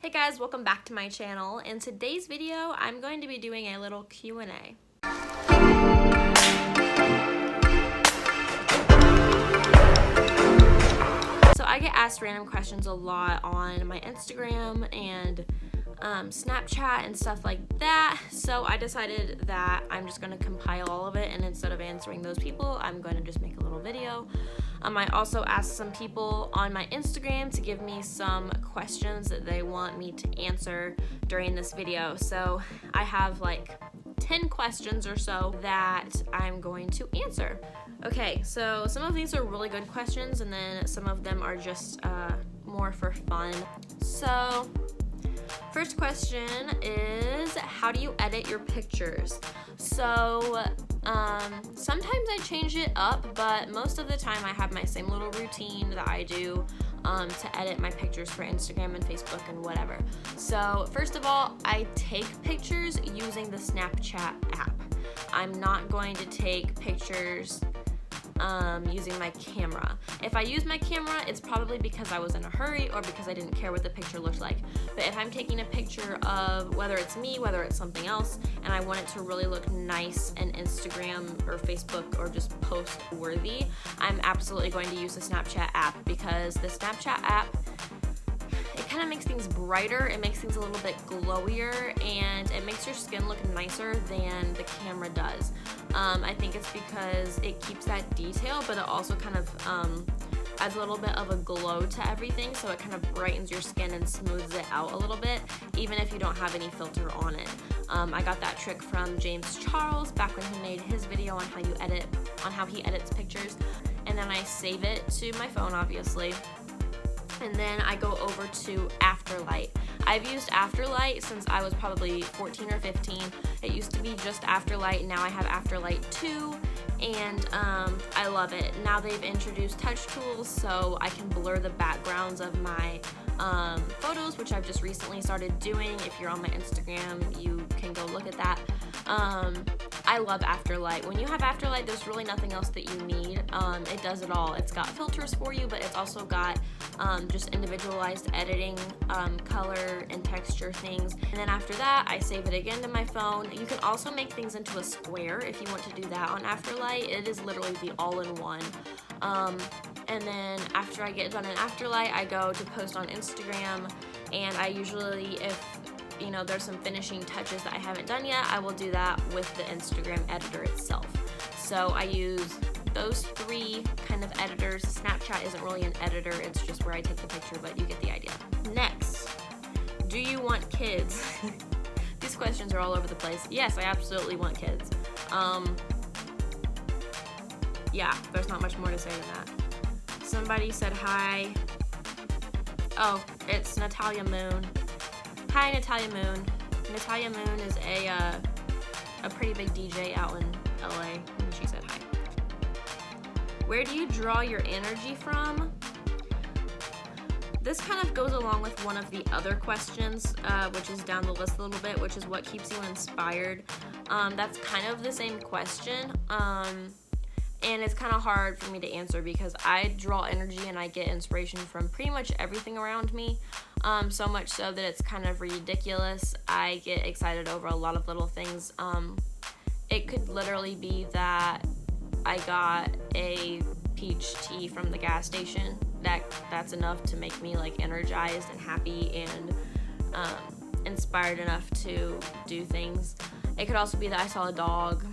Hey guys, welcome back to my channel. In today's video, I'm going to be doing a little Q&A. So I get asked random questions a lot on my Instagram and Snapchat and stuff like that. So I decided that I'm just going to compile all of it, and instead of answering those people, I'm going to just make a little video. I also asked some people on my Instagram to give me some questions that they want me to answer during this video. So I have like 10 questions or so that I'm going to answer. Okay, so some of these are really good questions, and then some of them are just more for fun. So first question is, how do you edit your pictures? So sometimes I change it up, but most of the time I have my same little routine that I do to edit my pictures for Instagram and Facebook and whatever. So first of all, I take pictures using the Snapchat app. I'm not going to take pictures using my camera. If I use my camera, it's probably because I was in a hurry or because I didn't care what the picture looked like. But if I'm taking a picture of whether it's me, whether it's something else, and I want it to really look nice and Instagram or Facebook or just post worthy, I'm absolutely going to use the Snapchat app, because the Snapchat app, it kind of makes things brighter, it makes things a little bit glowier, and it makes your skin look nicer than the camera does. I think it's because it keeps that detail, but it also kind of adds a little bit of a glow to everything, so it kind of brightens your skin and smooths it out a little bit, even if you don't have any filter on it. I got that trick from James Charles back when he made his video on how he edits pictures, and then I save it to my phone, obviously. And then I go over to Afterlight. I've used Afterlight since I was probably 14 or 15. It used to be just Afterlight, now I have Afterlight 2, and I love it. Now they've introduced touch tools, so I can blur the backgrounds of my photos, which I've just recently started doing. If you're on my Instagram, you can go look at that. I love Afterlight. When you have Afterlight, there's really nothing else that you need. It does it all. It's got filters for you, but it's also got just individualized editing, color and texture things. And then after that, I save it again to my phone. You can also make things into a square if you want to do that on Afterlight. It is literally the all-in-one. And then after I get done in Afterlight, I go to post on Instagram, and I usually, if there's some finishing touches that I haven't done yet, I will do that with the Instagram editor itself. So I use those three kind of editors. Snapchat isn't really an editor, it's just where I take the picture, but you get the idea. Next, do you want kids? These questions are all over the place. Yes, I absolutely want kids. Yeah, there's not much more to say than that. Somebody said hi. Oh, it's Natalia Moon. Hi, Natalia Moon. Natalia Moon is a pretty big DJ out in LA, and she said hi. Where do you draw your energy from? This kind of goes along with one of the other questions, which is down the list a little bit, which is what keeps you inspired. That's kind of the same question, and it's kind of hard for me to answer because I draw energy and I get inspiration from pretty much everything around me. So much so that it's kind of ridiculous. I get excited over a lot of little things. It could literally be that I got a peach tea from the gas station. That's enough to make me like energized and happy and inspired enough to do things. It could also be that I saw a dog.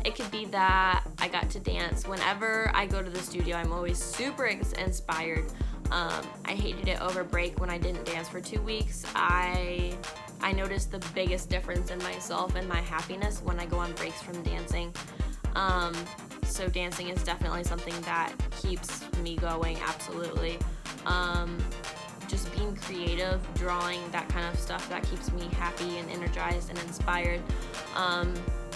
It could be that I got to dance. Whenever I go to the studio, I'm always super inspired. I hated it over break when I didn't dance for 2 weeks. I noticed the biggest difference in myself and my happiness when I go on breaks from dancing. So dancing is definitely something that keeps me going, absolutely. Just being creative, drawing, that kind of stuff, that keeps me happy and energized and inspired.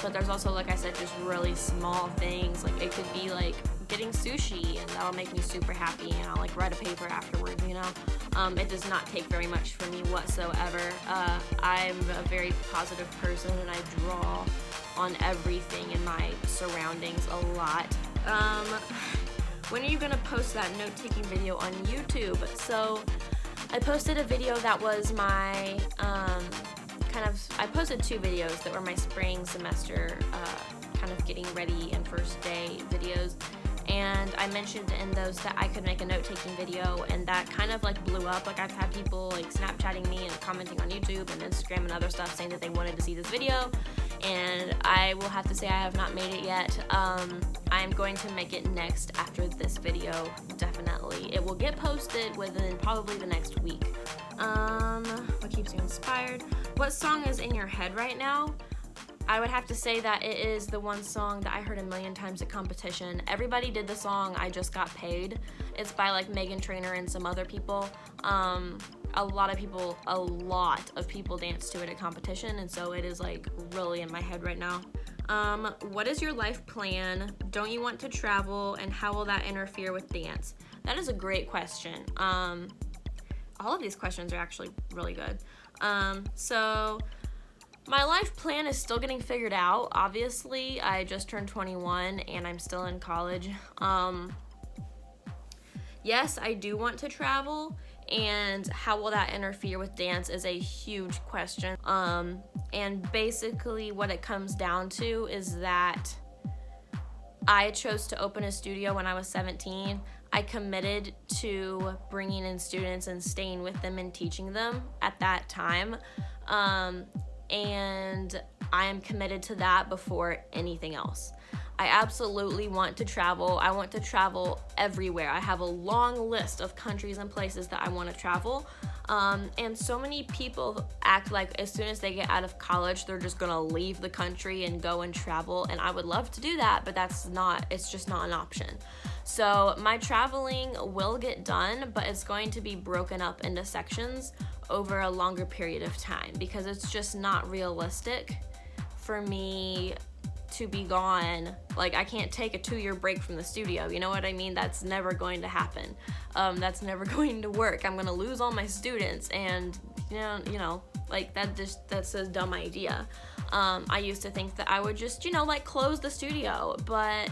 But there's also, like I said, just really small things. Like it could be like getting sushi, and that'll make me super happy, and I'll like write a paper afterwards, It does not take very much for me whatsoever. I'm a very positive person, and I draw on everything in my surroundings a lot. When are you gonna post that note-taking video on YouTube? So I posted a video that was my, I posted 2 videos that were my spring semester, kind of getting ready and first day videos. And I mentioned in those that I could make a note-taking video, and that kind of like blew up. Like, I've had people like Snapchatting me and commenting on YouTube and Instagram and other stuff saying that they wanted to see this video, and I will have to say I have not made it yet. I'm going to make it next after this video, definitely. It will get posted within probably the next week. What keeps you inspired? What song is in your head right now? I would have to say that it is the one song that I heard a million times at competition. Everybody did the song I Just Got Paid. It's by like Meghan Trainor and some other people. A lot of people dance to it at competition, and so it is like really in my head right now. What is your life plan? Don't you want to travel, and how will that interfere with dance? That is a great question. All of these questions are actually really good. So my life plan is still getting figured out. Obviously, I just turned 21 and I'm still in college. Yes, I do want to travel, and how will that interfere with dance is a huge question. And basically what it comes down to is that I chose to open a studio when I was 17. I committed to bringing in students and staying with them and teaching them at that time. And I am committed to that before anything else. I absolutely want to travel. I want to travel everywhere. I have a long list of countries and places that I want to travel. And so many people act like as soon as they get out of college, they're just gonna leave the country and go and travel. And I would love to do that, but it's just not an option. So my traveling will get done, but it's going to be broken up into sections over a longer period of time, because it's just not realistic for me to be gone. Like, I can't take a 2-year break from the studio, you know what I mean? That's never going to happen. That's never going to work. I'm gonna lose all my students, and you know, like that's a dumb idea. I used to think that I would just, like close the studio, but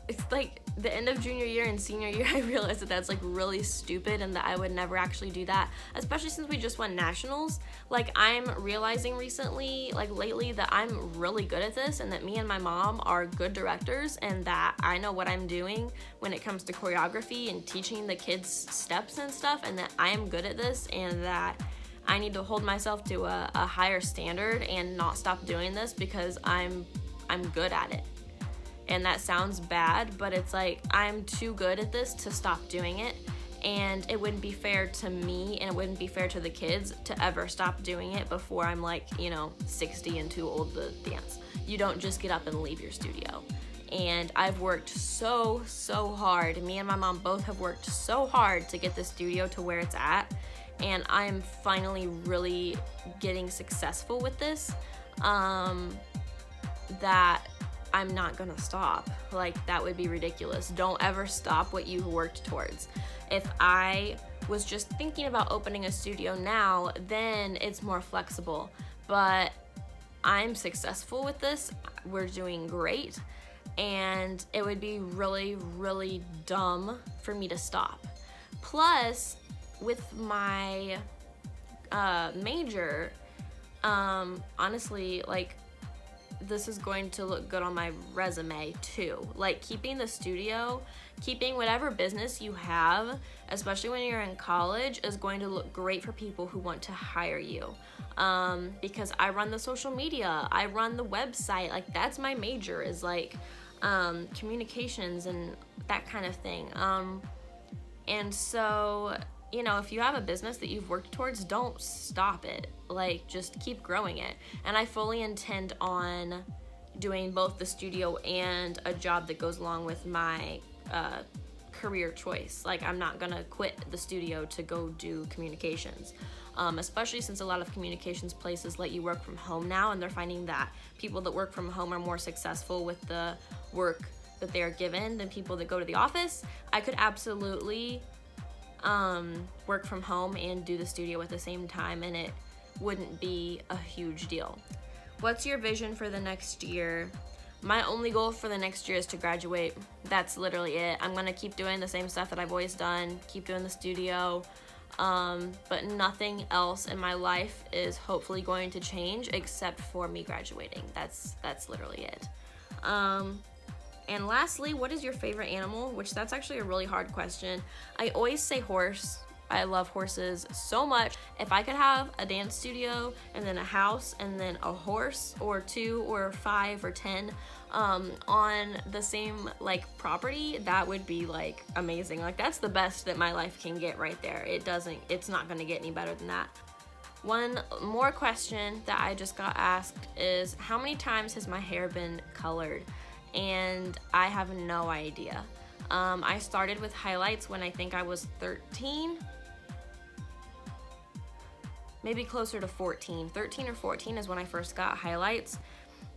it's like the end of junior year and senior year, I realized that that's like really stupid and that I would never actually do that, especially since we just won nationals. Like, I'm realizing recently, like lately, that I'm really good at this, and that me and my mom are good directors, and that I know what I'm doing when it comes to choreography and teaching the kids steps and stuff, and that I am good at this, and that I need to hold myself to a higher standard and not stop doing this because I'm good at it. And that sounds bad, but it's like, I'm too good at this to stop doing it, and it wouldn't be fair to me, and it wouldn't be fair to the kids to ever stop doing it before I'm like, 60 and too old to dance. You don't just get up and leave your studio. And I've worked so hard. Me and my mom both have worked so hard to get the studio to where it's at, and I am finally really getting successful with this, that I'm not gonna stop. Like, that would be ridiculous. Don't ever stop what you worked towards. If I was just thinking about opening a studio now, then it's more flexible. But I'm successful with this. We're doing great. And it would be really dumb for me to stop. Plus, with my major, honestly, like, this is going to look good on my resume too. Like, keeping the studio, keeping whatever business you have, especially when you're in college, is going to look great for people who want to hire you. Because I run the social media, I run the website, like that's my major, is like communications and that kind of thing. And so, if you have a business that you've worked towards, don't stop it. Like, just keep growing it. And I fully intend on doing both the studio and a job that goes along with my career choice. Like, I'm not gonna quit the studio to go do communications. Especially since a lot of communications places let you work from home now, and they're finding that people that work from home are more successful with the work that they are given than people that go to the office. I could absolutely work from home and do the studio at the same time, and it wouldn't be a huge deal. What's your vision for the next year? My only goal for the next year is to graduate. That's literally it. I'm gonna keep doing the same stuff that I've always done, keep doing the studio, But nothing else in my life is hopefully going to change except for me graduating. That's literally it. And lastly, what is your favorite animal? Which that's actually a really hard question. I always say horse. I love horses so much. If I could have a dance studio and then a house and then a horse or 2 or 5 or 10 on the same like property, that would be like amazing. Like that's the best that my life can get right there. It's not gonna get any better than that. One more question that I just got asked is, how many times has my hair been colored? And I have no idea. I started with highlights when I think I was 13. Maybe closer to 14. 13 or 14 is when I first got highlights.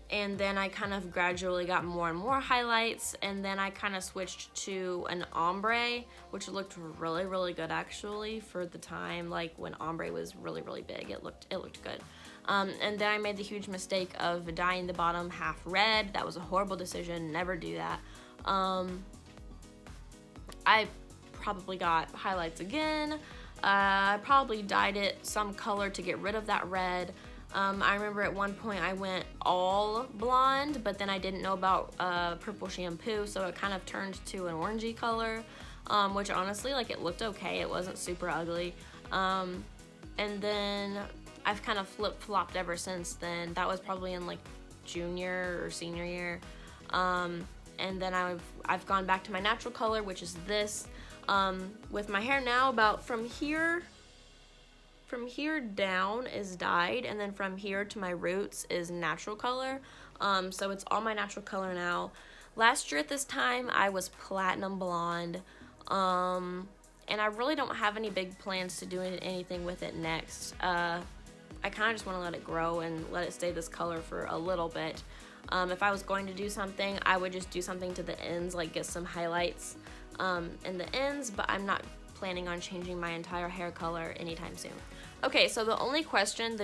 And then I kind of gradually got more and more highlights. And then I kind of switched to an ombre, which looked really, really good actually for the time. Like when ombre was really, really big, it looked good. And then I made the huge mistake of dyeing the bottom half red. That was a horrible decision. Never do that. I probably got highlights again. I probably dyed it some color to get rid of that red. I remember at one point I went all blonde, but then I didn't know about purple shampoo, so it kind of turned to an orangey color, which honestly, like, it looked okay. It wasn't super ugly. And then I've kind of flip-flopped ever since then. That was probably in like junior or senior year. And then I've gone back to my natural color, which is this. With my hair now, about from here down is dyed, and then from here to my roots is natural color. So it's all my natural color now. Last year at this time I was platinum blonde, and I really don't have any big plans to do anything with it next. I kind of just want to let it grow and let it stay this color for a little bit. If I was going to do something, I would just do something to the ends, like get some highlights in the ends, but I'm not planning on changing my entire hair color anytime soon. Okay, so the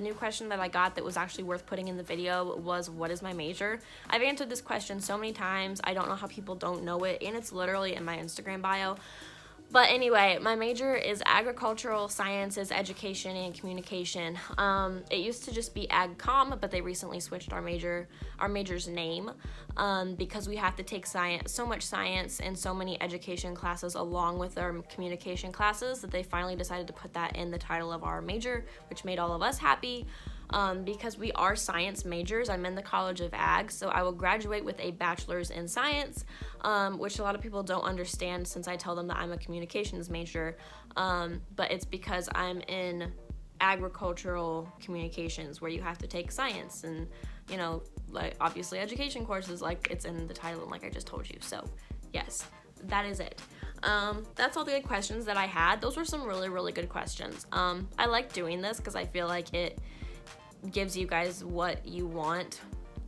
new question that I got that was actually worth putting in the video was, what is my major? I've answered this question so many times, I don't know how people don't know it, and it's literally in my Instagram bio. But anyway, my major is agricultural sciences, education, and communication. It used to just be ag comm, but they recently switched our major's name because we have to take so much science and so many education classes along with our communication classes that they finally decided to put that in the title of our major, which made all of us happy. Because we are science majors. I'm in the College of Ag, so I will graduate with a bachelor's in science, which a lot of people don't understand since I tell them that I'm a communications major, but it's because I'm in agricultural communications, where you have to take science and, you know, like obviously education courses, like it's in the title and like I just told you. So yes, that is it. That's all the good questions that I had. Those were some really, really good questions. I like doing this because I feel like it gives you guys what you want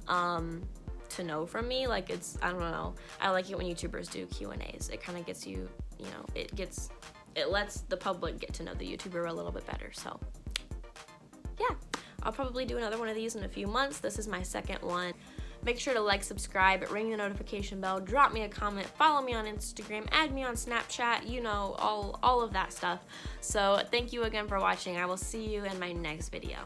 to know from me. Like, it's, I don't know, I like it when YouTubers do Q&As. It kind of gets you, you know, it lets the public get to know the YouTuber a little bit better. So yeah, I'll probably do another one of these in a few months. This is my second one. Make sure to like, subscribe, ring the notification bell, drop me a comment, follow me on Instagram, add me on Snapchat, you know, all of that stuff. So thank you again for watching. I will see you in my next video.